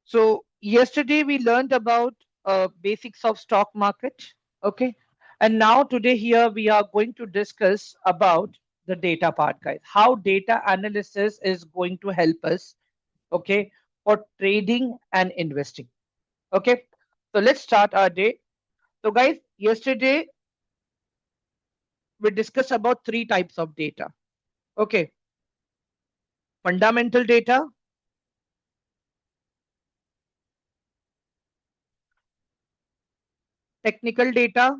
So yesterday we learned about basics of stock market. Okay. And now today here we are going to discuss about the data part, guys. How data analysis is going to help us, okay, for trading and investing. Okay. So let's start our day. So guys, yesterday we discussed about three types of data. Okay. Fundamental data, technical data,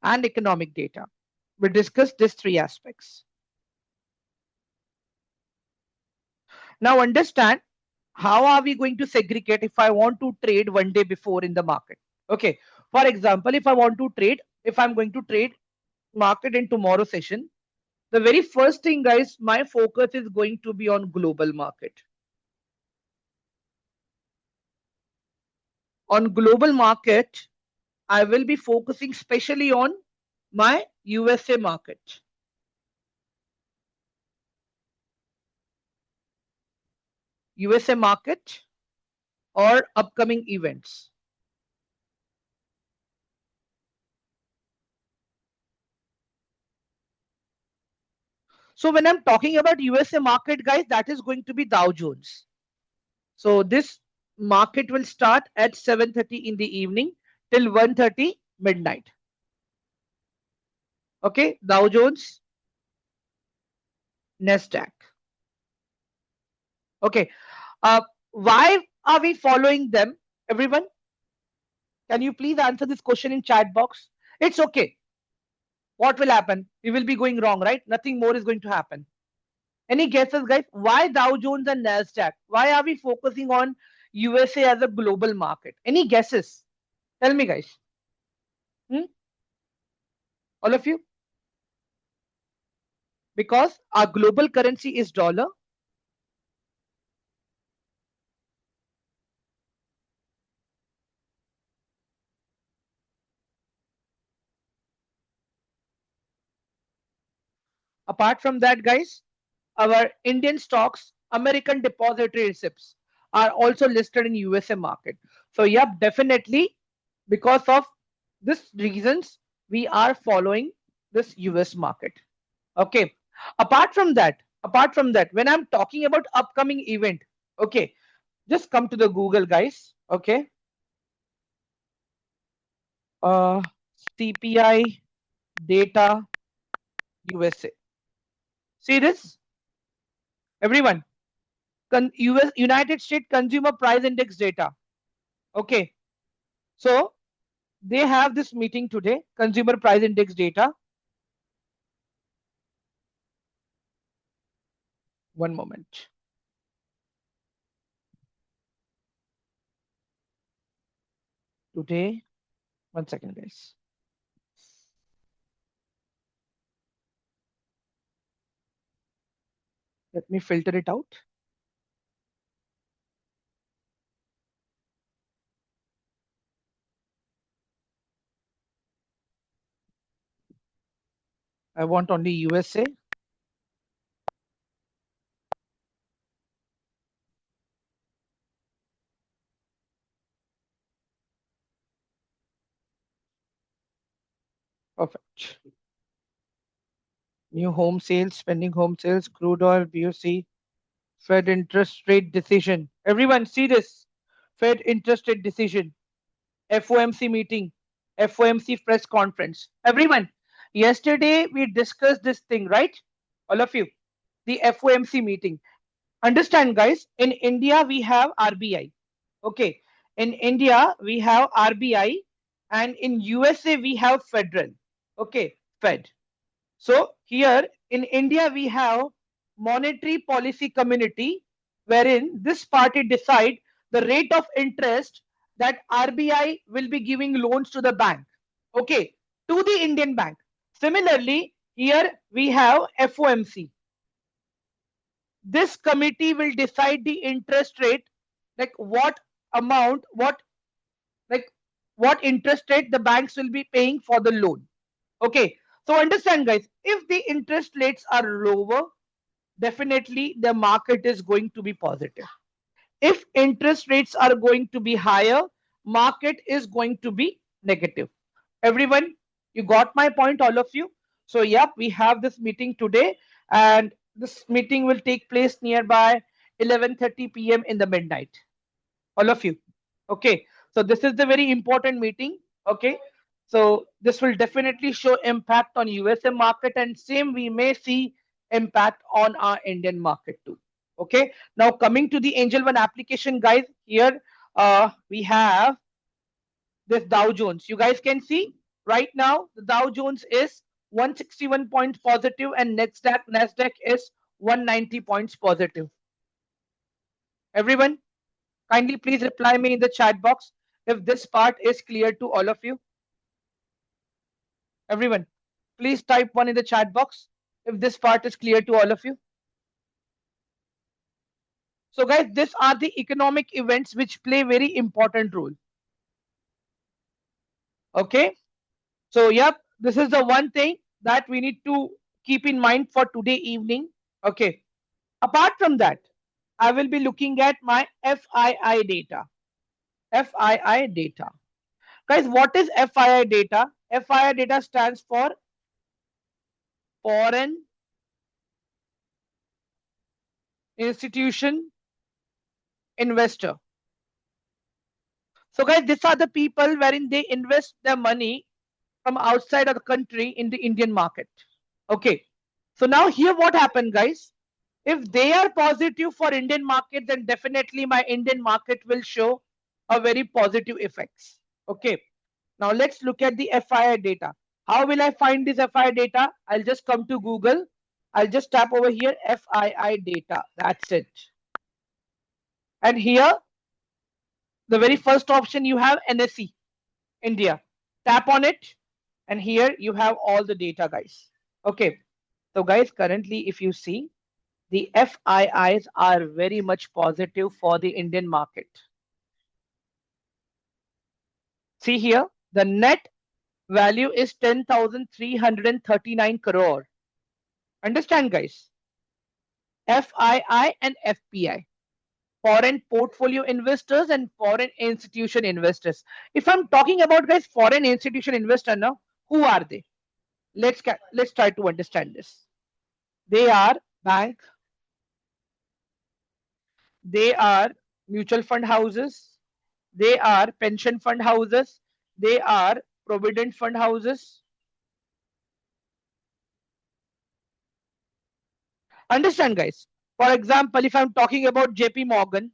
and economic data. We discussed these three aspects. Now understand how are we going to segregate if I want to trade one day before in the market. Okay. For example, if I'm going to trade market in tomorrow session, the very first thing, guys, my focus is going to be on global market. On global market, I will be focusing especially on my USA market. USA market or upcoming events. So when I'm talking about USA market, guys, that is going to be Dow Jones. So this market will start at 7:30 in the evening till 1:30 midnight. Okay, Dow Jones, Nasdaq. Okay, why are we following them? Everyone, can you please answer this question in chat box? It's okay. What will happen? We will be going wrong, right? Nothing more is going to happen. Any guesses, guys? Why Dow Jones and Nasdaq? Why are we focusing on USA as a global market? Any guesses? Tell me, guys. Hmm? All of you? Because our global currency is dollar. Apart from that, guys, our Indian stocks, American depository receipts are also listed in USA market. So, yep, definitely because of this reasons we are following this US market. Okay. Apart from that, when I'm talking about upcoming event, okay, just come to the Google, guys. Okay. Uh, CPI data USA. See this, everyone. US United States Consumer Price Index data. Okay, so they have this meeting today. Consumer Price Index data. One moment. Today, 1 second, guys. Let me filter it out. I want only USA. Perfect. New home sales, pending home sales, crude oil, BOC, Fed interest rate decision. Everyone see this. Fed interest rate decision. FOMC meeting. FOMC press conference. Everyone, yesterday we discussed this thing, right? All of you. The FOMC meeting. Understand, guys, in India we have RBI. Okay. In India we have RBI and in USA we have Federal. Okay. Fed. So here in India we have monetary policy community wherein this party decide the rate of interest that RBI will be giving loans to the bank. Okay, to the Indian bank. Similarly, here we have FOMC. This committee will decide the interest rate, like what amount, like what interest rate the banks will be paying for the loan. Okay, so understand, guys, if the interest rates are lower, definitely the market is going to be positive. If interest rates are going to be higher, market is going to be negative. Everyone, you got my point, all of you? So, yep, we have this meeting today, and this meeting will take place nearby 11:30 p.m. in the midnight. All of you. Okay. So, this is the very important meeting. Okay. So, this will definitely show impact on USA market, and same we may see impact on our Indian market too. Okay. Now, coming to the Angel One application, guys, here we have this Dow Jones. You guys can see right now the Dow Jones is 161 points positive and Nasdaq is 190 points positive. Everyone, kindly please reply me in the chat box if this part is clear to all of you. Everyone, please type one in the chat box if this part is clear to all of you. So guys, these are the economic events which play very important role. Okay. So yep, this is the one thing that we need to keep in mind for today evening. Okay. Apart from that, I will be looking at my FII data. FII data. Guys, what is FII data? FII data stands for Foreign Institution Investor. So guys, these are the people wherein they invest their money from outside of the country in the Indian market. Okay. So now here what happened, guys? If they are positive for Indian market, then definitely my Indian market will show a very positive effects. Okay. Now let's look at the FII data. How will I find this FII data? I'll just come to Google. I'll just tap over here FII data. That's it. And here, the very first option you have NSE, India. Tap on it. And here you have all the data, guys. Okay. So guys, currently if you see, the FIIs are very much positive for the Indian market. See here, the net value is 10,339 crore. Understand, guys? FII and FPI, foreign portfolio investors and foreign institution investors. If I'm talking about, guys, foreign institution investor now, who are they? Let's try to understand this. They are bank, they are mutual fund houses, they are pension fund houses, they are provident fund houses. Understand, guys? For example, if I'm talking about JP Morgan,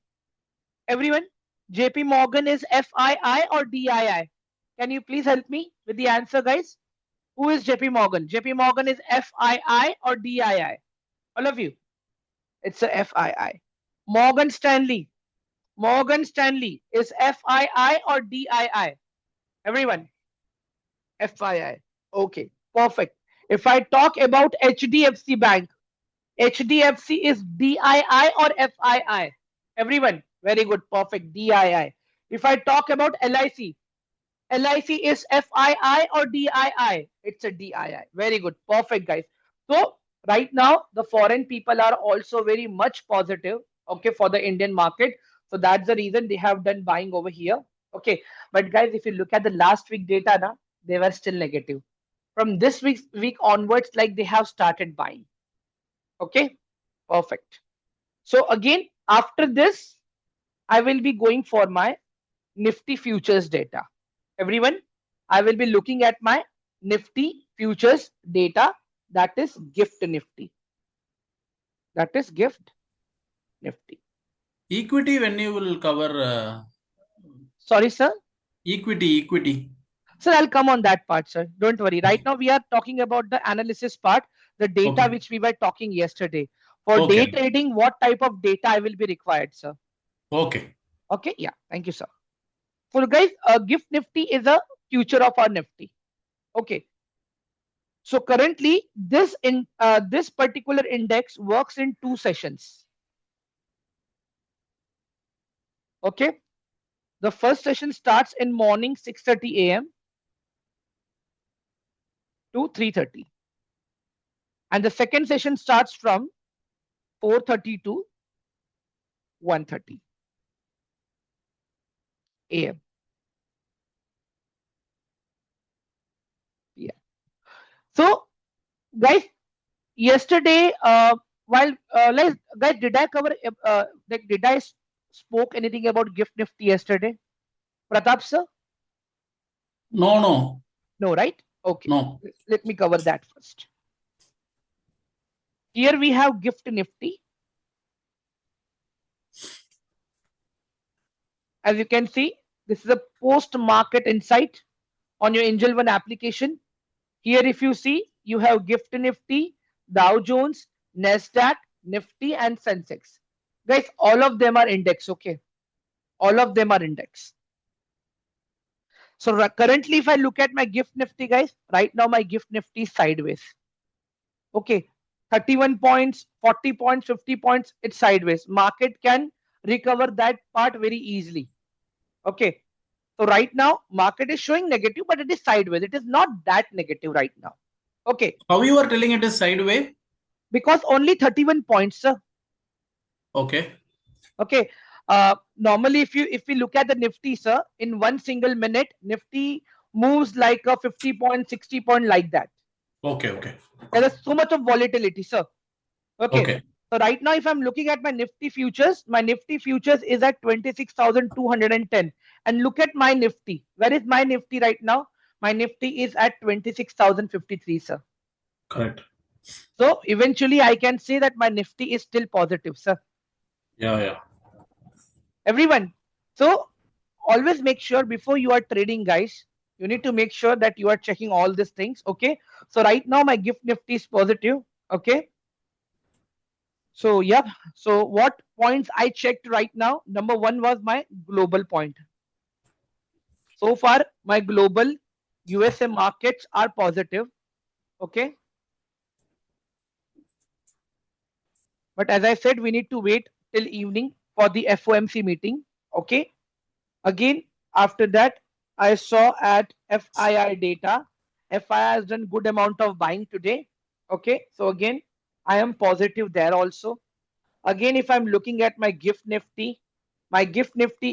everyone, JP Morgan is FII or DII? Can you please help me with the answer, guys? Who is JP Morgan? JP Morgan is FII or DII? All of you, it's a FII. Morgan Stanley. Morgan Stanley is FII or DII? Everyone, FII. Okay, perfect. If I talk about HDFC Bank, HDFC is DII or FII? Everyone, very good, perfect, DII. If I talk about LIC, LIC is FII or DII? It's a DII. Very good, perfect, guys. So right now, the foreign people are also very much positive, okay, for the Indian market. So that's the reason they have done buying over here. Okay, but guys, if you look at the last week data, na, they were still negative. From this week onwards, like they have started buying. Okay, perfect. So again, after this, I will be going for my Nifty futures data. Everyone, I will be looking at my Nifty futures data. That is Gift Nifty. That is Gift Nifty. Equity, when you will cover? Sorry, sir. Equity. Sir, I'll come on that part, sir. Don't worry. Right now, we are talking about the analysis part, the data which we were talking yesterday. For day trading, what type of data I will be required, sir? Okay. Okay, yeah. Thank you, sir. So, guys, Gift Nifty is a future of our Nifty. Okay. So currently, this particular index works in 2 sessions. Okay. The first session starts in morning 6:30 a.m. to 3:30. And the second session starts from 4:30 to 1:30 a.m. Yeah. So, guys, yesterday, guys, did I cover, did I spoke anything about Gift Nifty yesterday? Pratap sir? No. No, right? Okay. No. Let me cover that first. Here we have Gift Nifty. As you can see, this is a post-market insight on your Angel One application. Here, if you see, you have Gift Nifty, Dow Jones, Nasdaq, Nifty, and Sensex. Guys, all of them are index, okay? All of them are index. So currently, if I look at my Gift Nifty, guys, right now my Gift Nifty is sideways. Okay, 31 points, 40 points, 50 points, it's sideways. Market can recover that part very easily. Okay, so right now market is showing negative, but it is sideways. It is not that negative right now. Okay. How you are telling it is sideways? Because only 31 points, sir. Okay. Okay. Normally, if we look at the Nifty, sir, in one single minute, Nifty moves like a 50 point, 60 point, like that. Okay. There is so much of volatility, sir. Okay. So right now, if I'm looking at my Nifty futures is at 26,210. And look at my Nifty. Where is my Nifty right now? My Nifty is at 26,053, sir. Correct. So eventually, I can say that my Nifty is still positive, sir. Yeah. Everyone. So always make sure before you are trading, guys, you need to make sure that you are checking all these things. Okay. So right now, my Gift Nifty is positive. Okay. So, yeah. So what points I checked right now? Number one was my global point. So far, my global USA markets are positive. Okay. But as I said, we need to wait till evening for the FOMC meeting. Okay. Again, after that, I saw at FII data, FII has done good amount of buying today. Okay. So again, I am positive there also. Again, if I'm looking at my Gift Nifty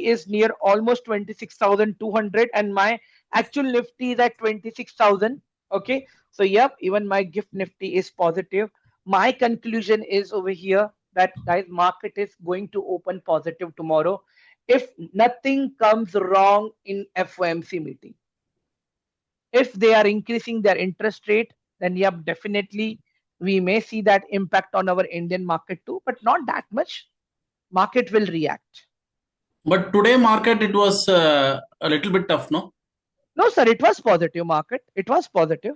is near almost 26,200 and my actual Nifty is at 26,000. Okay. So, yep, even my Gift Nifty is positive. My conclusion is over here that, guys, market is going to open positive tomorrow if nothing comes wrong in FOMC meeting. If they are increasing their interest rate, then, yep, definitely we may see that impact on our Indian market too, but not that much. Market will react. But today market, it was a little bit tough, no? No, sir, it was positive market. It was positive.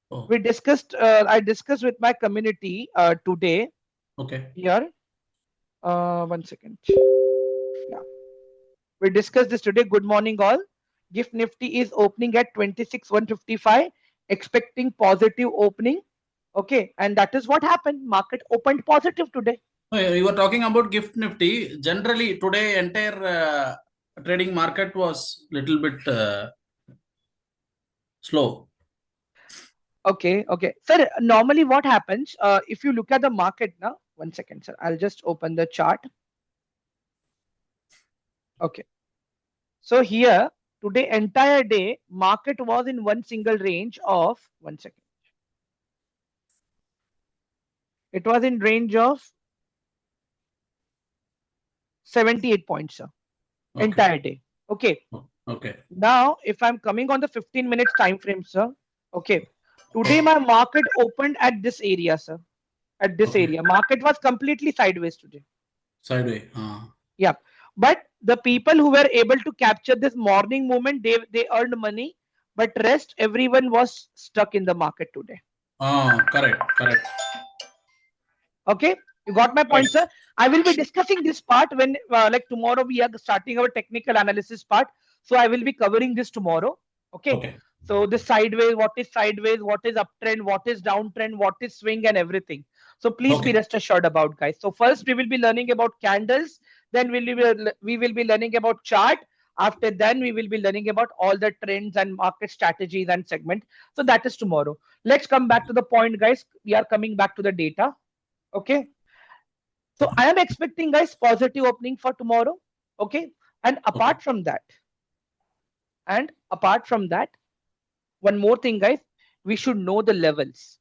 Oh. We discussed, I discussed with my community today. Okay. Here. 1 second. Yeah. We discussed this today. Good morning, all. Gift Nifty is opening at 26,155, expecting positive opening. Okay. And that is what happened. Market opened positive today. You were talking about Gift Nifty. Generally, today entire trading market was little bit slow. Okay. Sir, normally what happens, if you look at the market now, 1 second, sir, I'll just open the chart. Okay. So here, today, entire day, market was in one single range of, 1 second. It was in range of 78 points, sir. Okay. Entire day. Okay. Okay. Now, if I'm coming on the 15 minutes time frame, sir. Okay. Today, my market opened at this area, sir. At this area. Market was completely sideways today. Sideways. Yeah. But the people who were able to capture this morning movement, they earned money. But rest, everyone was stuck in the market today. Correct. Okay. You got my point, sir? I will be discussing this part when, like tomorrow, we are starting our technical analysis part. So I will be covering this tomorrow. Okay. So this sideways, what is uptrend, what is downtrend, what is swing, and everything. So please be rest assured about, guys. So first we will be learning about candles. Then we will be learning about chart. After then we will be learning about all the trends and market strategies and segment. So that is tomorrow. Let's come back to the point, guys. We are coming back to the data. Okay. So I am expecting, guys, positive opening for tomorrow. Okay. And apart from that, one more thing, guys, we should know the levels.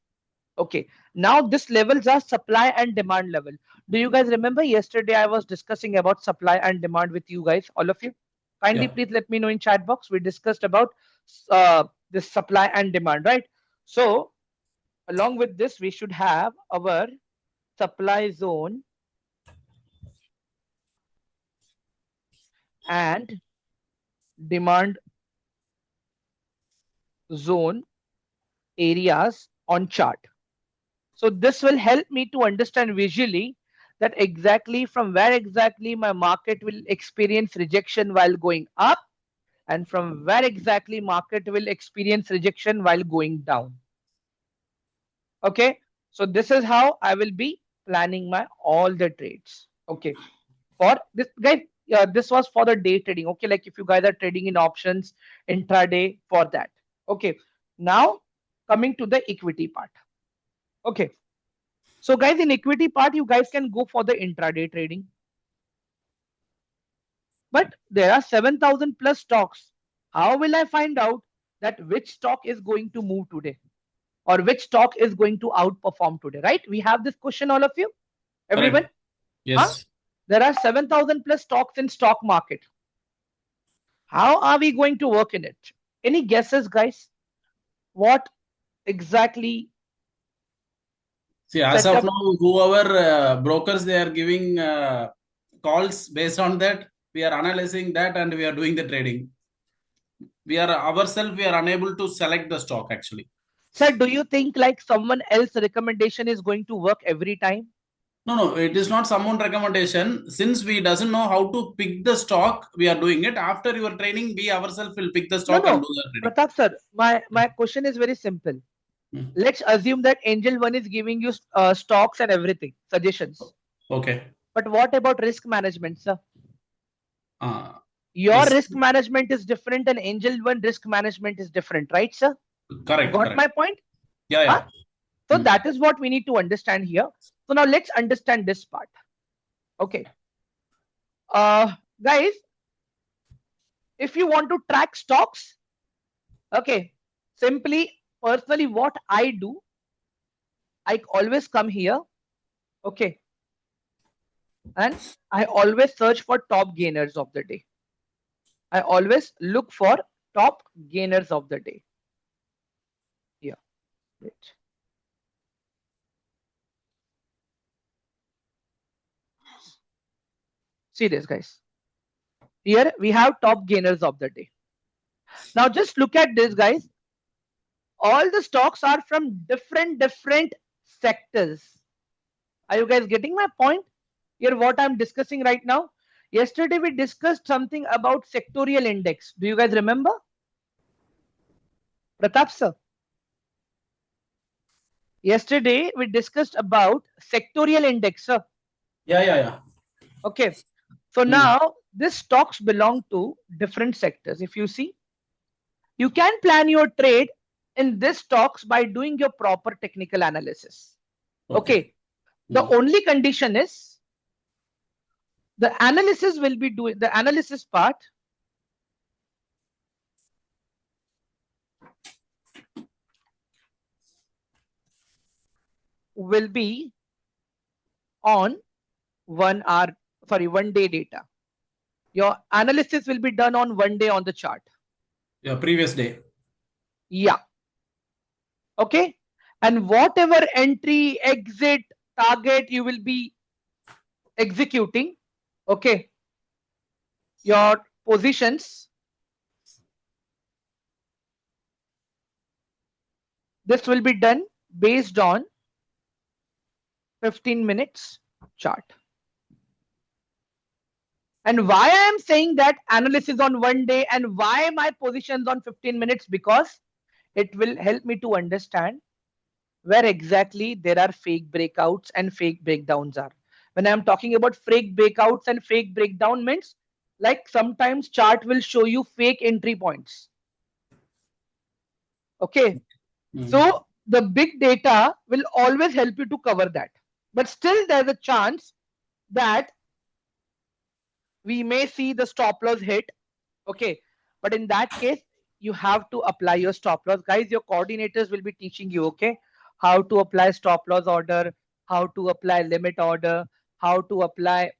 Okay. Now this levels are supply and demand level. Do you guys remember yesterday I was discussing about supply and demand with you guys, all of you? Kindly Yeah. please let me know in chat box. We discussed about this supply and demand, right? So along with this, we should have our supply zone and demand zone areas on chart. So this will help me to understand visually that exactly from where exactly my market will experience rejection while going up, and from where exactly market will experience rejection while going down. Okay, so this is how I will be planning my all the trades. Okay, for this guys, this was for the day trading. Okay, like if you guys are trading in options intraday for that. Okay, now coming to the equity part. Okay, so guys, in equity part, you guys can go for the intraday trading. But there are 7,000 plus stocks. How will I find out that which stock is going to move today or which stock is going to outperform today, right? We have this question, all of you, everyone. Correct. Huh? Yes. There are 7,000 plus stocks in stock market. How are we going to work in it? Any guesses, guys? What exactly See, as of setup? now, whoever brokers they are giving calls based on that, we are analyzing that and we are doing the trading. We are ourselves, we are unable to select the stock actually. Sir, do you think like someone else recommendation is going to work every time? No, it is not someone recommendation. Since we doesn't know how to pick the stock, we are doing it. After your training, we ourselves will pick the No, stock and no. do the trading. Pratap sir, my question is very simple. Hmm. Let's assume that Angel One is giving you stocks and everything, suggestions. Okay. But what about risk management, sir? Your Risk. risk management is different and Angel One risk management is different, right, sir? Correct. Got Correct. my point? Yeah, Huh? yeah. So Hmm. that is what we need to understand here. So now let's understand this part. Okay. Guys, if you want to track stocks, okay, simply personally what I do, I always come here, okay, and I always search for top gainers of the day. I always look for top gainers of the day. Yeah, wait. See this, guys. Here we have top gainers of the day. Now just look at this, guys. All the stocks are from different sectors. Are you guys getting my point? Here, what I'm discussing right now. Yesterday we discussed something about sectorial index. Do you guys remember? Pratap sir. Yesterday we discussed about sectorial index, sir. Yeah. Okay. So now these stocks belong to different sectors. If you see, you can plan your trade in these stocks by doing your proper technical analysis. Okay. The only condition is the analysis will be doing the analysis part will be on 1 day data. Your analysis will be done on 1 day on the chart. Yeah, previous day. Yeah. Okay. And whatever entry, exit, target you will be executing, okay, your positions, this will be done based on 15 minutes chart. And why I am saying that analysis on 1 day and why my positions on 15 minutes, because it will help me to understand where exactly there are fake breakouts and fake breakdowns are. When I'm talking about fake breakouts and fake breakdown means like sometimes chart will show you fake entry points. Okay. So the big data will always help you to cover that. But still there's a chance that we may see the stop loss hit. Okay, but in that case, you have to apply your stop loss. Guys, your coordinators will be teaching you, okay, how to apply stop loss order, how to apply limit order, how to apply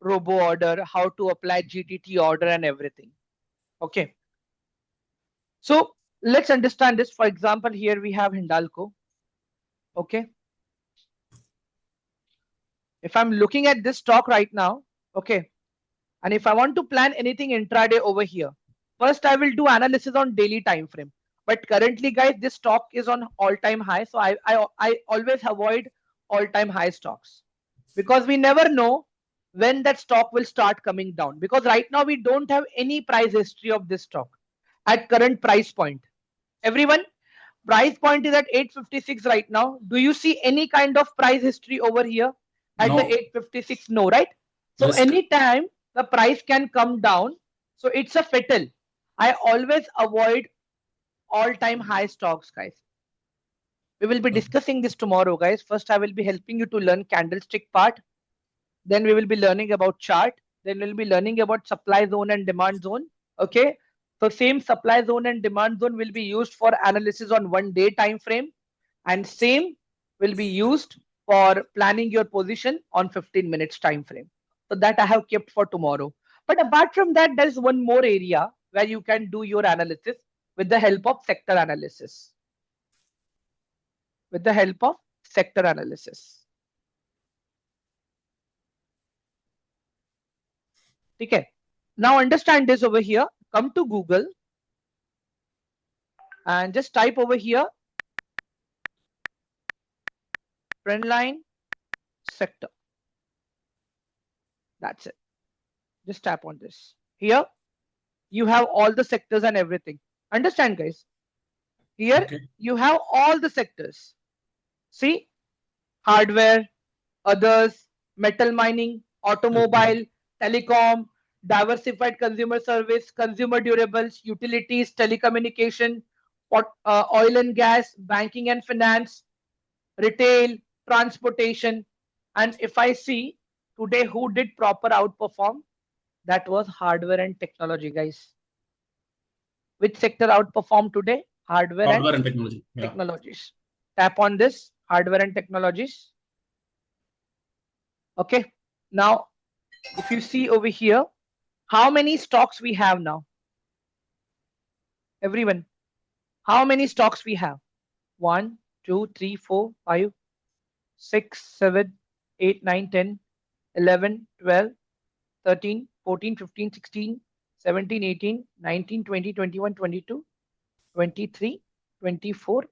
robo order, how to apply GTT order and everything. Okay. So let's understand this. For example, here we have Hindalco. Okay. If I'm looking at this stock right now, okay, and if I want to plan anything intraday over here, first I will do analysis on daily time frame. But currently, guys, this stock is on all-time high. So I always avoid all-time high stocks because we never know when that stock will start coming down. Because right now we don't have any price history of this stock at current price point. Everyone, price point is at 856 right now. Do you see any kind of price history over here at the No. 856? No, right? So Risk. anytime the price can come down. So it's a fatal. I always avoid all-time high stocks, guys. We will be discussing this tomorrow, guys. First, I will be helping you to learn candlestick part. Then we will be learning about chart. Then we'll be learning about supply zone and demand zone. Okay. So same supply zone and demand zone will be used for analysis on 1 day time frame, and same will be used for planning your position on 15 minutes time frame. So that I have kept for tomorrow. But apart from that, there is one more area where you can do your analysis with the help of sector analysis. With the help of sector analysis. Okay. Now understand this over here. Come to Google and just type over here trendline sector. That's it. Just tap on this. Here you have all the sectors and everything. Understand, guys? Here Okay. you have all the sectors. See, hardware, others, metal mining, automobile, telecom, diversified consumer service, consumer durables, utilities, telecommunication, oil and gas, banking and finance, retail, transportation. And if I see today who did proper outperform, that was hardware and technology, guys. Which sector outperformed today? Hardware and Hardware and technology. Yeah. technologies. Tap on this, hardware and technologies. Okay. Now, if you see over here, how many stocks we have now? Everyone, how many stocks we have? 1, 2, 3, 4, 5, 6, 7, 8, 9, 10, 11, 12, 13, 14, 15, 16, 17, 18, 19, 20, 21, 22, 23, 24,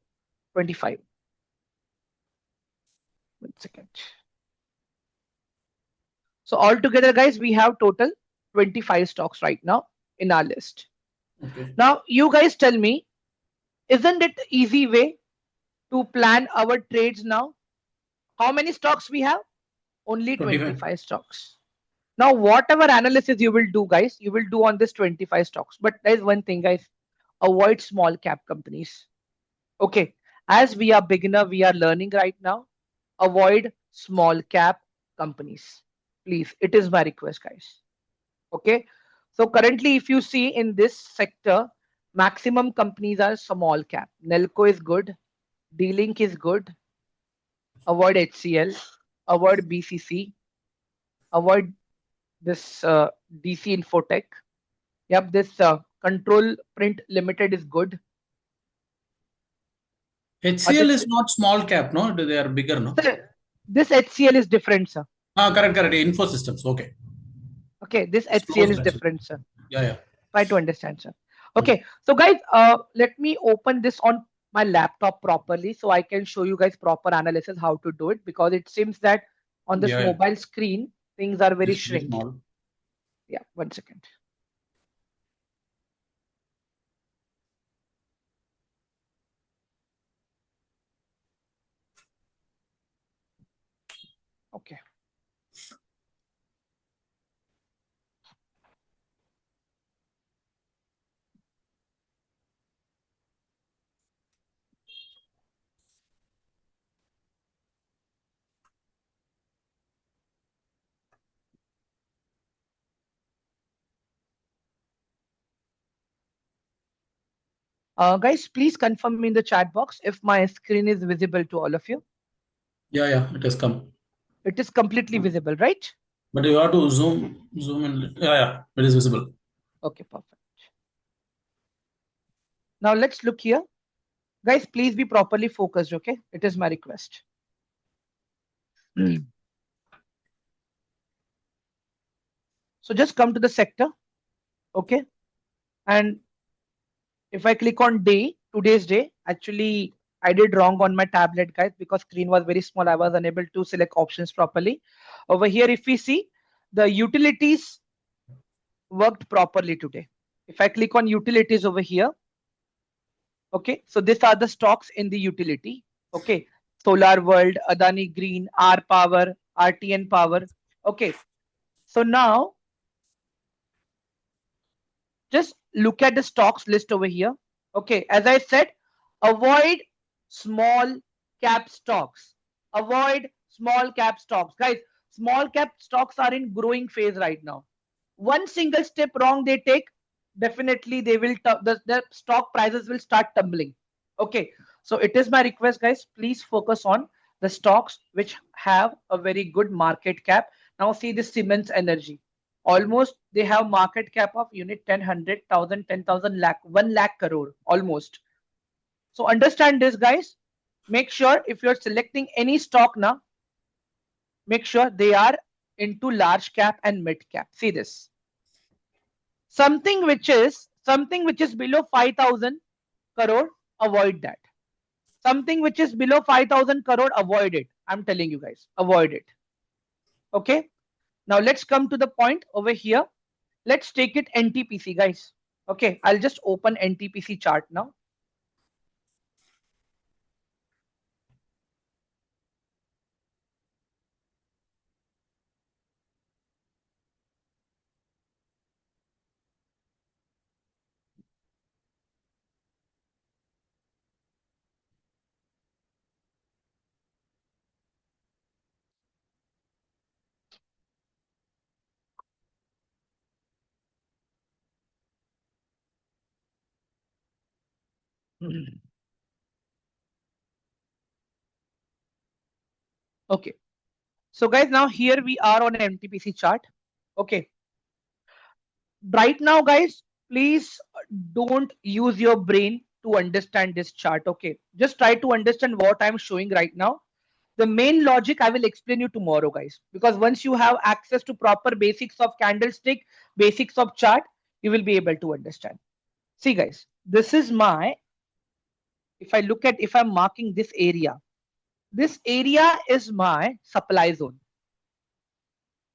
25. 1 second. So altogether, guys, we have total 25 stocks right now in our list. Okay. Now, you guys tell me, isn't it easy way to plan our trades now? How many stocks we have? Only 25 stocks. Now, whatever analysis you will do, guys, you will do on this 25 stocks. But there is one thing, guys, avoid small cap companies. Okay. As we are beginner, we are learning right now. Avoid small cap companies. Please, it is my request, guys. Okay. So currently, if you see in this sector, maximum companies are small cap. Nelco is good. D-Link is good. Avoid HCL. Avoid BCC. Avoid this DC Infotech. Yep, this Control Print Limited is good. HCL is not small cap, no? They are bigger, no? Sir, this HCL is different, sir. Correct. Info systems. Okay. Okay, this It's HCL is closed, actually. different, sir. Yeah. Try to understand, sir. Okay, so guys, let me open this on my laptop properly so I can show you guys proper analysis how to do it, because it seems that on this mobile screen things are very It's very shrink. small. Yeah, 1 second. Okay. Guys, please confirm me in the chat box if my screen is visible to all of you. Yeah, it has come. It is completely visible, right? But you have to zoom in. Yeah, it is visible. Okay, perfect. Now let's look here. Guys, please be properly focused, okay? It is my request. So just come to the sector, okay? And if I click on day, today's day, actually I did wrong on my tablet, guys, because screen was very small. I was unable to select options properly. Over here, if we see, the utilities worked properly today. If I click on utilities over here, okay, so these are the stocks in the utility, okay? Solar World, Adani Green, R Power, RTN Power, okay? So now, just look at the stocks list over here, okay? As I said, avoid small cap stocks. Avoid small cap stocks. Guys, small cap stocks are in growing phase right now. One single step wrong they take, definitely they will the stock prices will start tumbling. Okay, so it is my request, guys, please focus on the stocks which have a very good market cap. Now see this Siemens Energy, almost they have market cap of unit 10, 100,000, 10,000 lakh, 1 lakh crore almost. So understand this, guys. Make sure if you're selecting any stock now, make sure they are into large cap and mid cap. See this. Something which is below 5,000 crore, avoid that. Something which is below 5,000 crore, avoid it. I'm telling you guys, avoid it. Okay. Now let's come to the point over here. Let's take it NTPC, guys. Okay, I'll just open NTPC chart now. Okay. So guys, now here we are on NTPC chart. Okay. Right now, guys, please don't use your brain to understand this chart. Okay. Just try to understand what I'm showing right now. The main logic I will explain you tomorrow, guys, because once you have access to proper basics of candlestick, basics of chart, you will be able to understand. See, guys, this is my, if I look at, if I'm marking this area is my supply zone.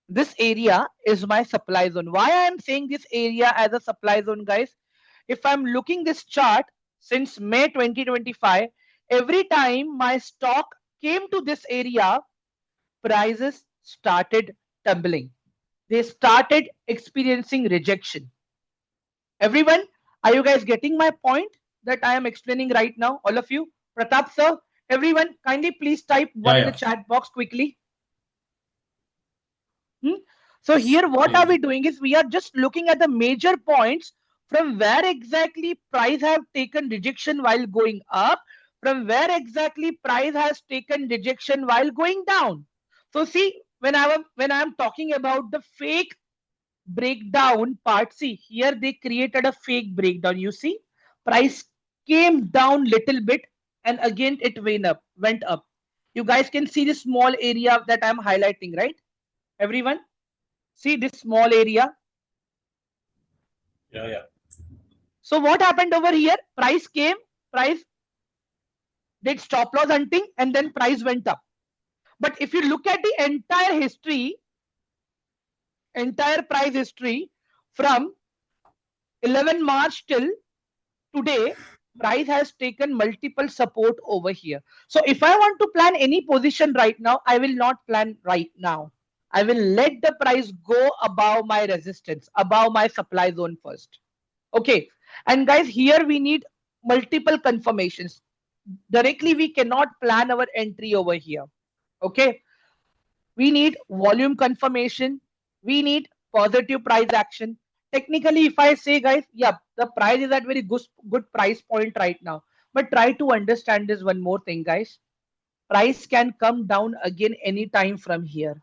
This area is my supply zone. Why I am saying this area as a supply zone, guys? If I'm looking this chart since May 2025, every time my stock came to this area, prices started tumbling. They started experiencing rejection. Everyone, are you guys getting my point that I am explaining right now? All of you? Pratap sir, everyone, kindly please type one in the chat box quickly. So here what are we doing is we are just looking at the major points from where exactly price have taken rejection while going up, from where exactly price has taken rejection while going down. So see, when I'm talking about the fake breakdown part, see here they created a fake breakdown. You see, price came down little bit and again it went up. You guys can see the small area that I'm highlighting, right? Everyone, see this small area. Yeah. So what happened over here? Price came, price did stop loss hunting, and then price went up. But if you look at the entire history, entire price history from 11 March till today, price has taken multiple support over here. So if I want to plan any position right now, I will not plan right now. I will let the price go above my resistance, above my supply zone first. Okay. And guys, here we need multiple confirmations. Directly, we cannot plan our entry over here. Okay. We need volume confirmation. We need positive price action. technically, if I say, guys, yeah, the price is at very good price point right now. But try to understand this one more thing, guys. Price can come down again anytime from here.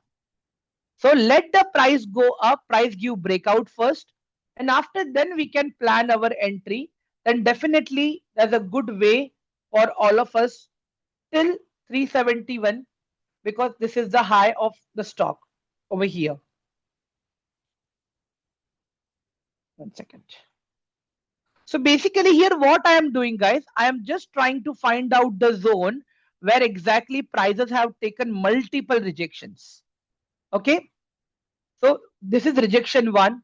So let the price go up, price give breakout first, and after then we can plan our entry. Then definitely there's a good way for all of us till 371 because this is the high of the stock over here. 1 second. So basically here what I am doing, guys, I am just trying to find out the zone where exactly prices have taken multiple rejections. Okay. So this is rejection 1.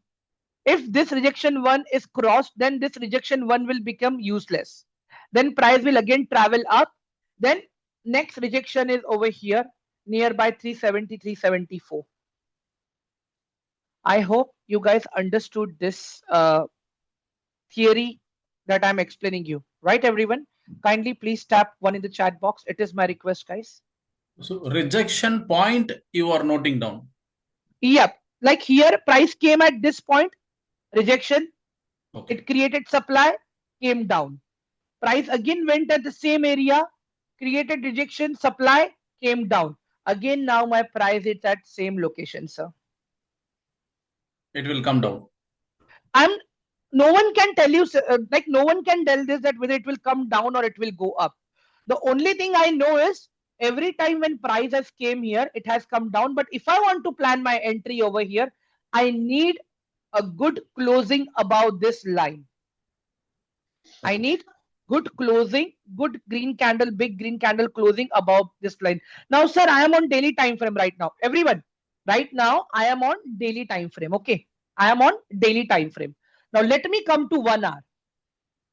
If this rejection 1 is crossed, then this rejection 1 will become useless. Then price will again travel up. Then next rejection is over here nearby 370, 374. I hope you guys understood this theory that I'm explaining you. Right, everyone? Kindly please tap 1 in the chat box. It is my request, guys. So rejection point you are noting down. Yep. Like here, price came at this point, rejection. Okay. It created supply, came down. Price again went at the same area, created rejection, supply, came down. Again, now my price is at same location, sir. It will come down. No one can tell you, like no one can tell this that whether it will come down or it will go up. The only thing I know is every time when price has came here, it has come down. But if I want to plan my entry over here, I need a good closing above this line. I need good closing, good green candle, big green candle closing above this line. Now, sir, I am on daily time frame right now. Everyone, right now, I am on daily time frame. Okay. I am on daily time frame. Now, let me come to 1 hour.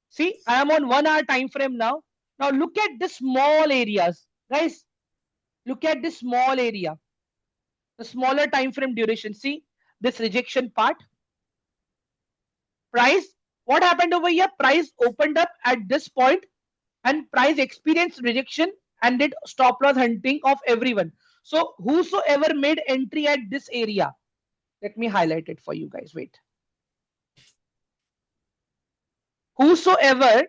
See, I am on 1 hour time frame now. Now, look at the small areas. Guys, look at this small area. The smaller time frame duration. See, this rejection part. Price, what happened over here? Price opened up at this point and price experienced rejection and did stop loss hunting of everyone. So whosoever made entry at this area, let me highlight it for you guys. Wait. Whosoever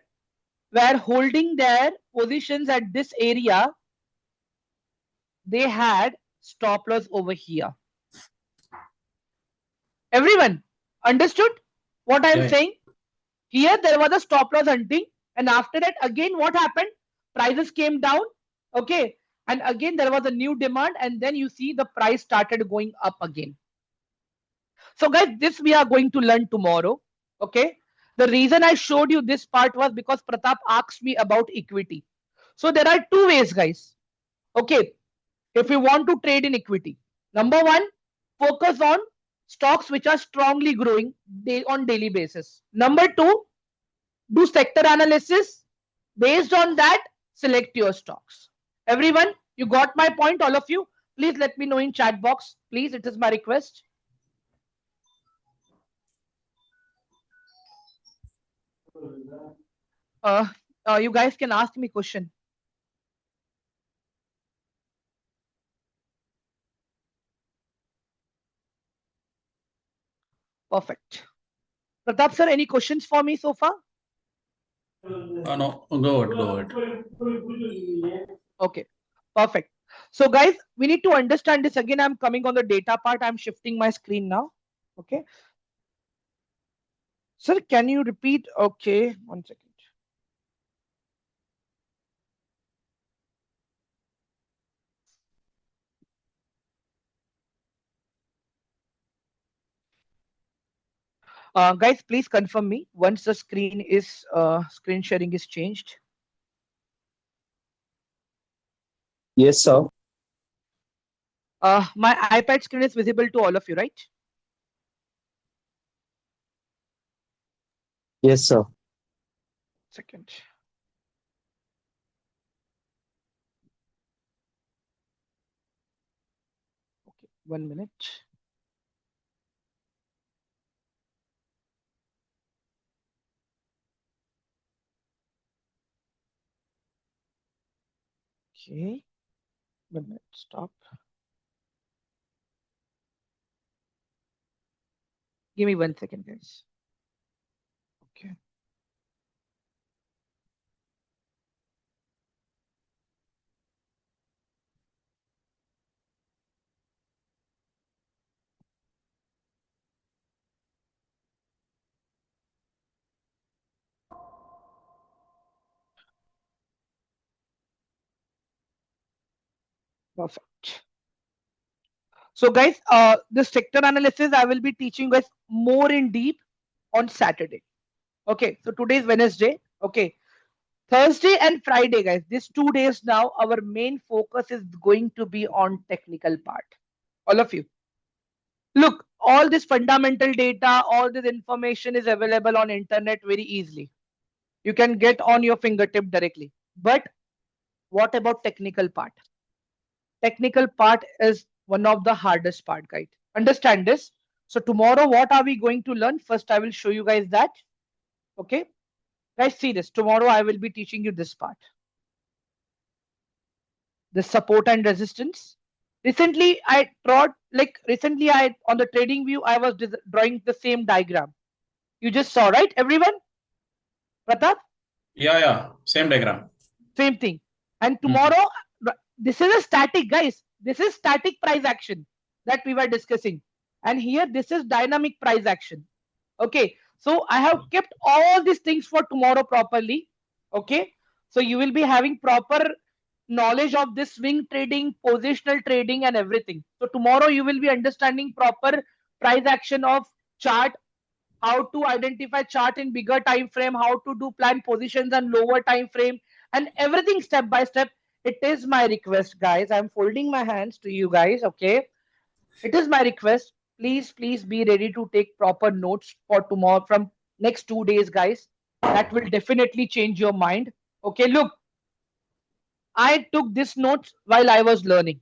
were holding their positions at this area, they had stop loss over here. Everyone understood what I am saying? Here there was a stop loss hunting, and after that again what happened? Prices came down. Okay, and again there was a new demand, and then you see the price started going up again. So guys, this we are going to learn tomorrow. Okay, the reason I showed you this part was because Pratap asked me about equity. So there are two ways, guys. Okay, if you want to trade in equity, number one, focus on stocks which are strongly growing on daily basis. Number two, do sector analysis. Based on that, select your stocks. Everyone, you got my point, all of you? Please let me know in chat box. Please, it is my request. You guys can ask me question. Perfect. Pratap sir, any questions for me so far? No, go ahead. Okay, perfect. So guys, we need to understand this again. I'm coming on the data part. I'm shifting my screen now. Okay. Sir, can you repeat? Okay, 1 second. Guys, please confirm me once the screen sharing is changed. Yes, sir. My iPad screen is visible to all of you, right? Yes, sir. Second. Okay, 1 minute. Okay, 1 minute. Stop. Give me 1 second, guys. Okay. Perfect. So guys, this sector analysis I will be teaching guys more in deep on Saturday. Okay, so today is Wednesday. Okay, Thursday and Friday, guys. These 2 days now, our main focus is going to be on technical part. All of you. Look, all this fundamental data, all this information is available on internet very easily. You can get on your fingertip directly. But what about technical part? Technical part is one of the hardest part, guys. Understand this. So tomorrow, what are we going to learn? First, I will show you guys that. Okay. Guys, see this. Tomorrow, I will be teaching you this part. The support and resistance. Recently, I on the trading view, I was drawing the same diagram. You just saw, right, everyone? Pratap? Yeah, same diagram. Same thing. And tomorrow, this is a static, guys. This is static price action that we were discussing. And here, this is dynamic price action. Okay. So I have kept all these things for tomorrow properly. Okay. So you will be having proper knowledge of this swing trading, positional trading, and everything. So tomorrow you will be understanding proper price action of chart, how to identify chart in bigger time frame, how to do plan positions and lower time frame, and everything step by step. It is my request, guys. I'm folding my hands to you guys. Okay. It is my request. Please be ready to take proper notes for tomorrow from next 2 days, guys. That will definitely change your mind. Okay, look, I took this notes while I was learning.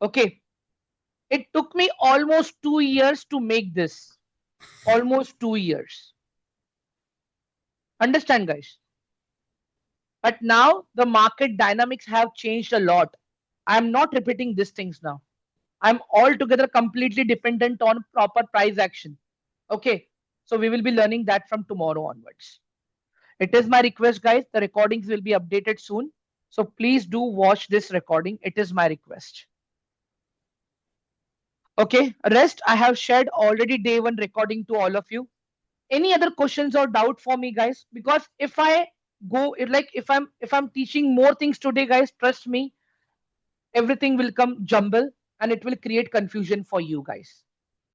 Okay. It took me almost 2 years to make this. Almost 2 years. Understand, guys? But now the market dynamics have changed a lot. I'm not repeating these things now. I'm altogether completely dependent on proper price action. Okay. So we will be learning that from tomorrow onwards. It is my request, guys. The recordings will be updated soon. So please do watch this recording. It is my request. Okay. Rest I have shared already day one recording to all of you. Any other questions or doubt for me, guys? Because if I go if I'm teaching more things today, guys, trust me, everything will come jumble and it will create confusion for you guys.